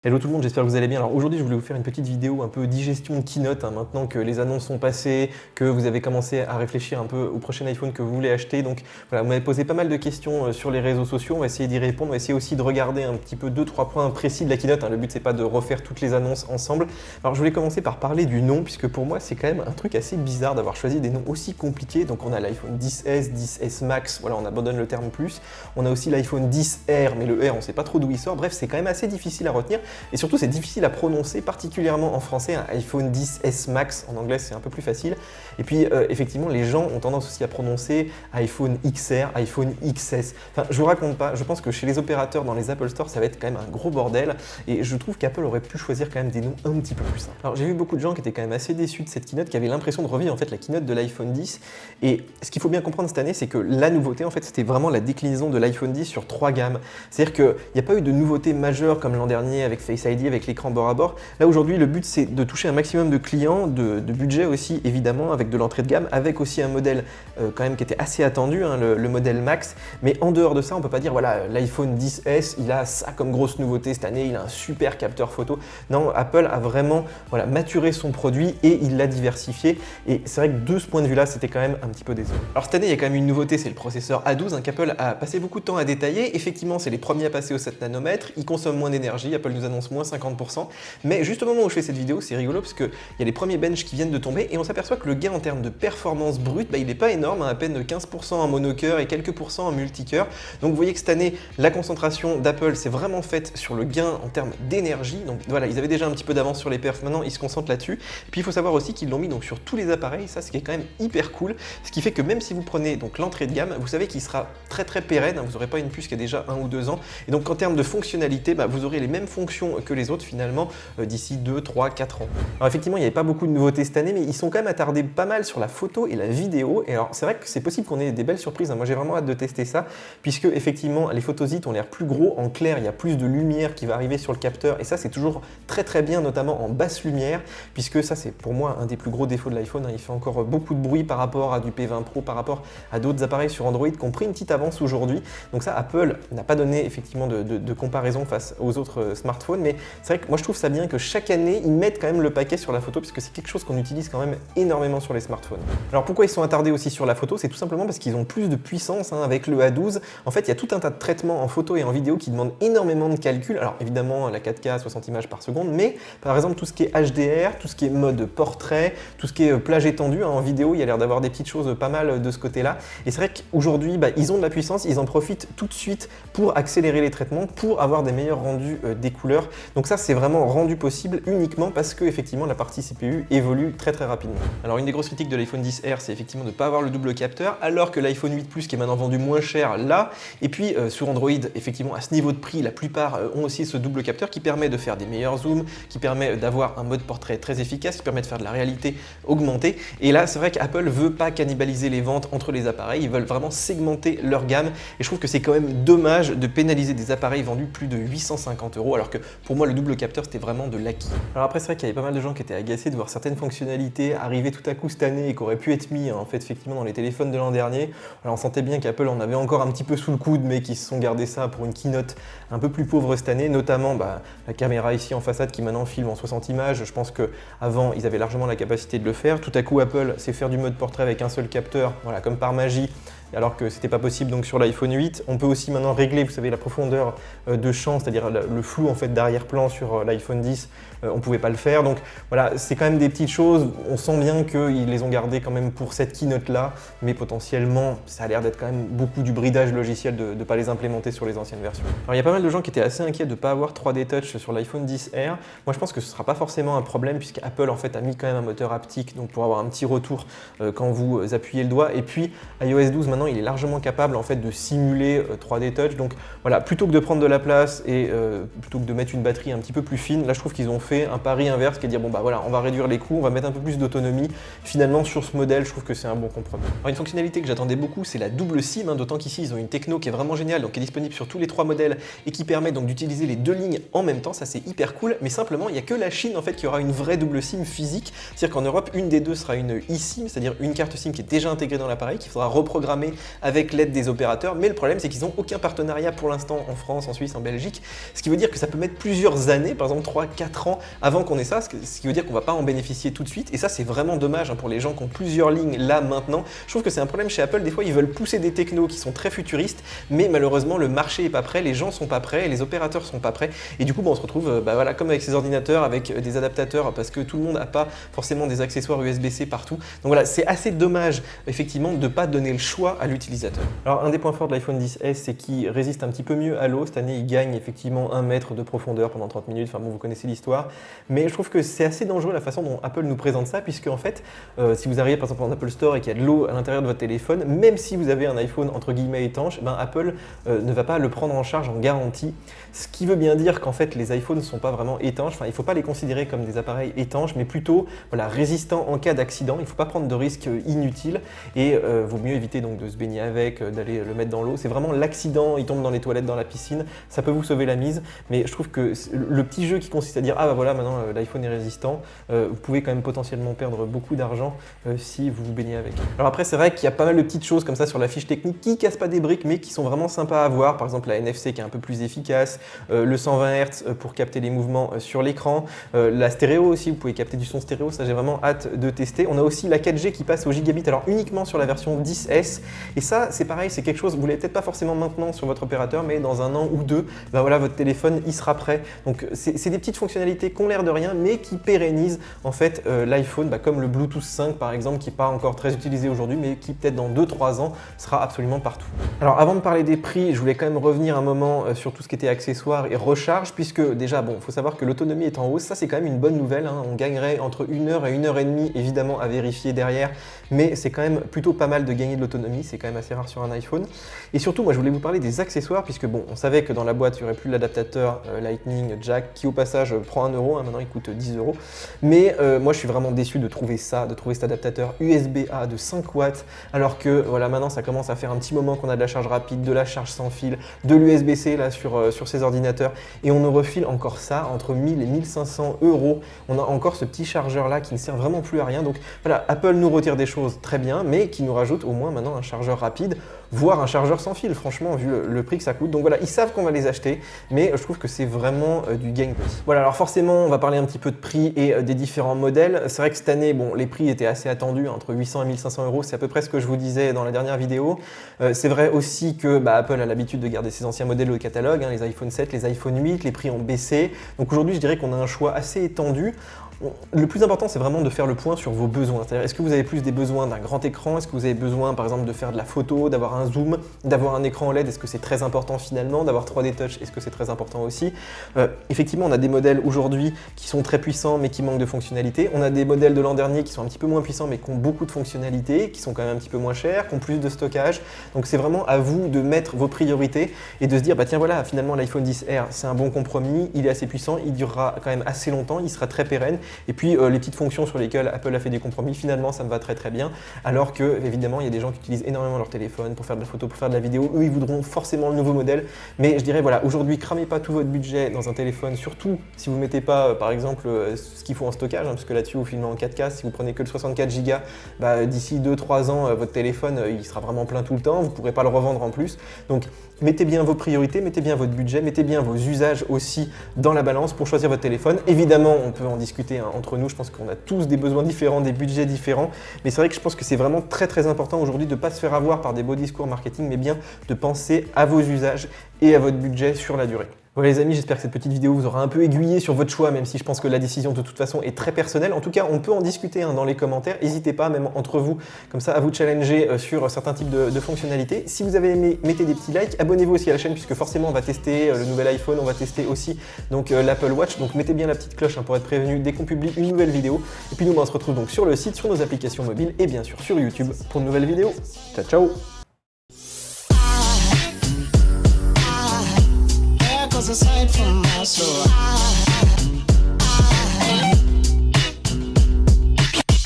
Hello tout le monde, j'espère que vous allez bien. Alors aujourd'hui, je voulais vous faire une petite vidéo un peu digestion de keynote, maintenant que les annonces sont passées, que vous avez commencé à réfléchir un peu au prochain iPhone que vous voulez acheter. Donc voilà, vous m'avez posé pas mal de questions sur les réseaux sociaux, on va essayer d'y répondre, on va essayer aussi de regarder un petit peu 2-3 points précis de la keynote. Le but c'est pas de refaire toutes les annonces ensemble. Alors je voulais commencer par parler du nom, puisque pour moi c'est quand même un truc assez bizarre d'avoir choisi des noms aussi compliqués. Donc on a l'iPhone XS, XS Max, voilà, on abandonne le terme plus. On a aussi l'iPhone XR, mais le R on sait pas trop d'où il sort. Bref, c'est quand même assez difficile à retenir. Et surtout, c'est difficile à prononcer, particulièrement en français. Un iPhone XS Max, en anglais, c'est un peu plus facile. Et puis, effectivement, les gens ont tendance aussi à prononcer iPhone XR, iPhone XS. Enfin, je vous raconte pas, je pense que chez les opérateurs dans les Apple Store, ça va être quand même un gros bordel. Et je trouve qu'Apple aurait pu choisir quand même des noms un petit peu plus simples. Alors, j'ai vu beaucoup de gens qui étaient quand même assez déçus de cette keynote, qui avaient l'impression de revivre en fait la keynote de l'iPhone 10. Et ce qu'il faut bien comprendre cette année, c'est que la nouveauté, en fait, c'était vraiment la déclinaison de l'iPhone 10 sur 3 gammes. C'est-à-dire qu'il n'y a pas eu de nouveauté majeure comme l'an dernier avec Face ID, avec l'écran bord à bord. Là aujourd'hui, le but c'est de toucher un maximum de clients, de budget aussi évidemment, avec de l'entrée de gamme, avec aussi un modèle quand même qui était assez attendu, le modèle Max. Mais en dehors de ça, on peut pas dire voilà, l'iPhone 10S, il a ça comme grosse nouveauté cette année, il a un super capteur photo. Non, Apple a vraiment maturé son produit et il l'a diversifié. Et c'est vrai que de ce point de vue-là, c'était quand même un petit peu décevant. Alors cette année, il y a quand même une nouveauté, c'est le processeur A12 qu'Apple a passé beaucoup de temps à détailler. Effectivement, c'est les premiers à passer au 7 nanomètres, ils consomment moins d'énergie, Apple nous annonce moins 50%. Mais juste au moment où je fais cette vidéo, c'est rigolo parce qu'il y a les premiers bench qui viennent de tomber et on s'aperçoit que le gain en termes de performance brute, il n'est pas énorme, à peine 15% en monocœur et quelques pourcents en multicœur. Donc vous voyez que cette année, la concentration d'Apple s'est vraiment faite sur le gain en termes d'énergie. Donc voilà, ils avaient déjà un petit peu d'avance sur les perfs, maintenant ils se concentrent là-dessus. Puis il faut savoir aussi qu'ils l'ont mis donc sur tous les appareils, ça c'est quand même hyper cool. Ce qui fait que même si vous prenez donc l'entrée de gamme, vous savez qu'il sera très pérenne, vous n'aurez pas une puce qui a déjà 1 ou 2 ans. Et donc en termes de fonctionnalité, vous aurez les mêmes fonctions que les autres finalement d'ici 2, 3, 4 ans. Alors effectivement, il n'y avait pas beaucoup de nouveautés cette année, mais ils sont quand même attardés pas mal sur la photo et la vidéo. Et alors c'est vrai que c'est possible qu'on ait des belles surprises. Moi j'ai vraiment hâte de tester ça, puisque effectivement les photosites ont l'air plus gros en clair, il y a plus de lumière qui va arriver sur le capteur, et ça c'est toujours très bien, notamment en basse lumière, puisque ça c'est pour moi un des plus gros défauts de l'iPhone. Il fait encore beaucoup de bruit par rapport à du P20 Pro, par rapport à d'autres appareils sur Android qui ont pris une petite avance aujourd'hui. Donc ça, Apple n'a pas donné effectivement de comparaison face aux autres smartphones, mais c'est vrai que moi je trouve ça bien que chaque année ils mettent quand même le paquet sur la photo, puisque c'est quelque chose qu'on utilise quand même énormément sur les smartphones. Alors pourquoi ils sont attardés aussi sur la photo? C'est tout simplement parce qu'ils ont plus de puissance avec le A12. En fait, il y a tout un tas de traitements en photo et en vidéo qui demandent énormément de calcul. Alors évidemment la 4K 60 images par seconde, mais par exemple tout ce qui est HDR, tout ce qui est mode portrait, tout ce qui est plage étendue, en vidéo il y a l'air d'avoir des petites choses pas mal de ce côté-là. Et c'est vrai qu'aujourd'hui ils ont de la puissance, ils en profitent tout de suite pour accélérer les traitements, pour avoir des meilleurs rendus des couleurs. Donc ça c'est vraiment rendu possible uniquement parce que effectivement la partie CPU évolue très rapidement. Alors une des grosses critiques de l'iPhone XR, c'est effectivement de ne pas avoir le double capteur, alors que l'iPhone 8 Plus qui est maintenant vendu moins cher là. Et puis sur Android, effectivement à ce niveau de prix, la plupart ont aussi ce double capteur qui permet de faire des meilleurs zooms, qui permet d'avoir un mode portrait très efficace, qui permet de faire de la réalité augmentée. Et là c'est vrai qu'Apple veut pas cannibaliser les ventes entre les appareils, ils veulent vraiment segmenter leur gamme. Et je trouve que c'est quand même dommage de pénaliser des appareils vendus plus de 850 €, alors que pour moi le double capteur c'était vraiment de l'acquis. Alors après c'est vrai qu'il y avait pas mal de gens qui étaient agacés de voir certaines fonctionnalités arriver tout à coup cette année et qui auraient pu être mis en fait effectivement dans les téléphones de l'an dernier. Alors on sentait bien qu'Apple en avait encore un petit peu sous le coude, mais qu'ils se sont gardés ça pour une keynote un peu plus pauvre cette année, notamment la caméra ici en façade qui maintenant filme en 60 images. Je pense qu'avant ils avaient largement la capacité de le faire. Tout à coup Apple sait faire du mode portrait avec un seul capteur, voilà, comme par magie, alors que c'était pas possible donc sur l'iPhone 8. On peut aussi maintenant régler, vous savez, la profondeur de champ, c'est-à-dire le flou en fait d'arrière-plan sur l'iPhone 10, on pouvait pas le faire. Donc voilà, c'est quand même des petites choses, on sent bien qu'ils les ont gardées quand même pour cette keynote là, mais potentiellement ça a l'air d'être quand même beaucoup du bridage logiciel de ne pas les implémenter sur les anciennes versions. Alors il y a pas mal de gens qui étaient assez inquiets de ne pas avoir 3D Touch sur l'iPhone 10R. Moi je pense que ce sera pas forcément un problème, puisque Apple en fait a mis quand même un moteur haptique, donc pour avoir un petit retour quand vous appuyez le doigt. Et puis iOS 12 maintenant il est largement capable en fait de simuler 3D Touch. Donc voilà, plutôt que de prendre de la place et plutôt que de mettre une batterie un petit peu plus fine, là je trouve qu'ils ont fait un pari inverse, qui est de dire bon voilà, on va réduire les coûts, on va mettre un peu plus d'autonomie. Finalement sur ce modèle, je trouve que c'est un bon compromis. Alors une fonctionnalité que j'attendais beaucoup, c'est la double SIM, d'autant qu'ici ils ont une techno qui est vraiment géniale, donc qui est disponible sur tous les 3 modèles et qui permet donc d'utiliser les 2 lignes en même temps. Ça c'est hyper cool, mais simplement il n'y a que la Chine en fait qui aura une vraie double SIM physique. C'est-à-dire qu'en Europe, une des deux sera une eSIM, c'est-à-dire une carte SIM qui est déjà intégrée dans l'appareil, qu'il faudra reprogrammer parler avec l'aide des opérateurs, mais le problème c'est qu'ils n'ont aucun partenariat pour l'instant en France, en Suisse, en Belgique, ce qui veut dire que ça peut mettre plusieurs années, par exemple 3-4 ans avant qu'on ait ça, ce qui veut dire qu'on ne va pas en bénéficier tout de suite, et ça c'est vraiment dommage pour les gens qui ont plusieurs lignes là maintenant. Je trouve que c'est un problème chez Apple, des fois ils veulent pousser des technos qui sont très futuristes, mais malheureusement le marché n'est pas prêt, les gens sont pas prêts, les opérateurs sont pas prêts, et du coup on se retrouve voilà, comme avec ces ordinateurs, avec des adaptateurs, parce que tout le monde n'a pas forcément des accessoires USB-C partout. Donc voilà, c'est assez dommage effectivement de ne pas donner le choix à l'utilisateur. Alors un des points forts de l'iPhone XS, c'est qu'il résiste un petit peu mieux à l'eau. Cette année, il gagne effectivement 1 mètre de profondeur pendant 30 minutes. Enfin bon, vous connaissez l'histoire. Mais je trouve que c'est assez dangereux la façon dont Apple nous présente ça, puisque en fait, si vous arrivez par exemple en Apple Store et qu'il y a de l'eau à l'intérieur de votre téléphone, même si vous avez un iPhone entre guillemets étanche, ben Apple ne va pas le prendre en charge en garantie. Ce qui veut bien dire qu'en fait, les iPhones ne sont pas vraiment étanches. Enfin, il ne faut pas les considérer comme des appareils étanches, mais plutôt voilà, résistants en cas d'accident. Il ne faut pas prendre de risques inutiles et vaut mieux éviter donc de se baigner avec, d'aller le mettre dans l'eau. C'est vraiment l'accident, il tombe dans les toilettes, dans la piscine, ça peut vous sauver la mise. Mais je trouve que le petit jeu qui consiste à dire ah bah voilà maintenant l'iPhone est résistant, vous pouvez quand même potentiellement perdre beaucoup d'argent si vous vous baignez avec. Alors après c'est vrai qu'il y a pas mal de petites choses comme ça sur la fiche technique qui cassent pas des briques mais qui sont vraiment sympas à voir. Par exemple la NFC qui est un peu plus efficace, le 120 Hz pour capter les mouvements sur l'écran, la stéréo aussi, vous pouvez capter du son stéréo, ça j'ai vraiment hâte de tester. On a aussi la 4G qui passe au gigabit, alors uniquement sur la version 10S, et ça c'est pareil, c'est quelque chose, vous ne l'avez peut-être pas forcément maintenant sur votre opérateur, mais dans un an ou deux, ben voilà, votre téléphone il sera prêt. Donc c'est des petites fonctionnalités qui ont l'air de rien, mais qui pérennisent en fait l'iPhone, comme le Bluetooth 5 par exemple, qui n'est pas encore très utilisé aujourd'hui, mais qui peut-être dans 2-3 ans sera absolument partout. Alors avant de parler des prix, je voulais quand même revenir un moment sur tout ce qui était accessoires et recharge, puisque déjà, bon, il faut savoir que l'autonomie est en hausse, ça c'est quand même une bonne nouvelle, hein. On gagnerait entre 1 heure et 1 heure et demie, évidemment à vérifier derrière, mais c'est quand même plutôt pas mal de gagner de l'autonomie, c'est quand même assez rare sur un iPhone. Et surtout, moi je voulais vous parler des accessoires, puisque bon, on savait que dans la boîte il n'y aurait plus l'adaptateur Lightning Jack, qui au passage prend 1 euro, hein, maintenant il coûte 10 euros. Mais moi je suis vraiment déçu de trouver ça, de trouver cet adaptateur USB-A de 5 watts, alors que voilà, maintenant ça commence à faire un petit moment qu'on a de la charge rapide, de la charge sans fil, de l'USB-C là sur ces ordinateurs, et on nous refile encore ça entre 1000 et 1500 euros. On a encore ce petit chargeur là qui ne sert vraiment plus à rien. Donc voilà, Apple nous retire des choses très bien, mais qui nous rajoute au moins maintenant un chargeur rapide, voire un chargeur sans fil, franchement, vu le prix que ça coûte. Donc voilà, ils savent qu'on va les acheter, mais je trouve que c'est vraiment du gain petit. Voilà, alors forcément, on va parler un petit peu de prix et des différents modèles. C'est vrai que cette année, bon, les prix étaient assez attendus, entre 800 et 1500 euros, c'est à peu près ce que je vous disais dans la dernière vidéo. C'est vrai aussi que Apple a l'habitude de garder ses anciens modèles au catalogue, hein, les iPhone 7, les iPhone 8, les prix ont baissé. Donc aujourd'hui, je dirais qu'on a un choix assez étendu. Le plus important, c'est vraiment de faire le point sur vos besoins. C'est-à-dire, est-ce que vous avez plus des besoins d'un grand écran? Est-ce que vous avez besoin, par exemple, de faire de la photo, d'avoir un zoom, d'avoir un écran OLED? Est-ce que c'est très important finalement? D'avoir 3D Touch? Est-ce que c'est très important aussi? Effectivement, on a des modèles aujourd'hui qui sont très puissants, mais qui manquent de fonctionnalités. On a des modèles de l'an dernier qui sont un petit peu moins puissants, mais qui ont beaucoup de fonctionnalités, qui sont quand même un petit peu moins chers, qui ont plus de stockage. Donc, c'est vraiment à vous de mettre vos priorités et de se dire, tiens, voilà, finalement, l'iPhone XR, c'est un bon compromis, il est assez puissant, il durera quand même assez longtemps, il sera très pérenne. Et puis les petites fonctions sur lesquelles Apple a fait des compromis, finalement ça me va très très bien, alors que évidemment il y a des gens qui utilisent énormément leur téléphone pour faire de la photo, pour faire de la vidéo, eux ils voudront forcément le nouveau modèle. Mais je dirais voilà, aujourd'hui cramez pas tout votre budget dans un téléphone, surtout si vous ne mettez pas par exemple ce qu'il faut en stockage, hein, parce que là-dessus vous filmez en 4K, si vous prenez que le 64 Go, d'ici 2-3 ans votre téléphone il sera vraiment plein tout le temps, vous ne pourrez pas le revendre en plus. Donc mettez bien vos priorités, mettez bien votre budget, mettez bien vos usages aussi dans la balance pour choisir votre téléphone. Évidemment, on peut en discuter hein, entre nous, je pense qu'on a tous des besoins différents, des budgets différents, mais c'est vrai que je pense que c'est vraiment très très important aujourd'hui de ne pas se faire avoir par des beaux discours marketing, mais bien de penser à vos usages et à votre budget sur la durée. Voilà les amis, j'espère que cette petite vidéo vous aura un peu aiguillé sur votre choix, même si je pense que la décision de toute façon est très personnelle. En tout cas, on peut en discuter hein, dans les commentaires. N'hésitez pas, même entre vous, comme ça, à vous challenger sur certains types de fonctionnalités. Si vous avez aimé, mettez des petits likes. Abonnez-vous aussi à la chaîne, puisque forcément, on va tester le nouvel iPhone, on va tester aussi l'Apple Watch. Donc mettez bien la petite cloche hein, pour être prévenu dès qu'on publie une nouvelle vidéo. Et puis nous, on se retrouve donc sur le site, sur nos applications mobiles et bien sûr sur YouTube pour de nouvelles vidéos. Ciao, ciao! Aside from my soul.